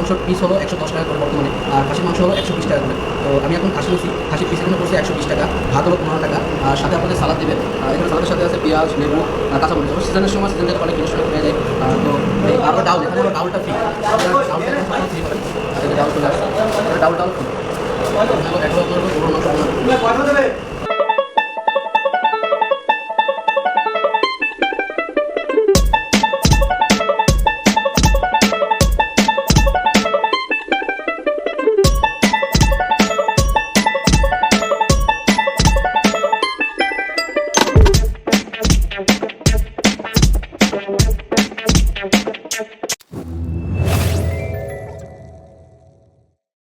মাংসর পিস হলো 110 টাকা করে বর্তমানে, আর খাসির মাংস হলো 120 টাকা করে। তো আমি এখন খাসি নিচ্ছি, খাসির পিস এখানে পড়ছে 120 টাকা, ভাত হলো 15 টাকা, আর সাথে আপনাদের সালাদ দেবে। এখানে সালাদের সাথে আছে পেঁয়াজ, লেবু, কাঁচামরিচ। যখন সিজনের সময় সিজন থেকে অনেক জিনিস পেয়ে যায়। তো এই আরও ডাউল, এখানে হলো ডাউলটা ফ্রি, ডাউলটা এখন ফ্রি পাবেন। ডাউল চলে আসছে, ডাউল ফ্রি। এখানে হলো 1 মাংস।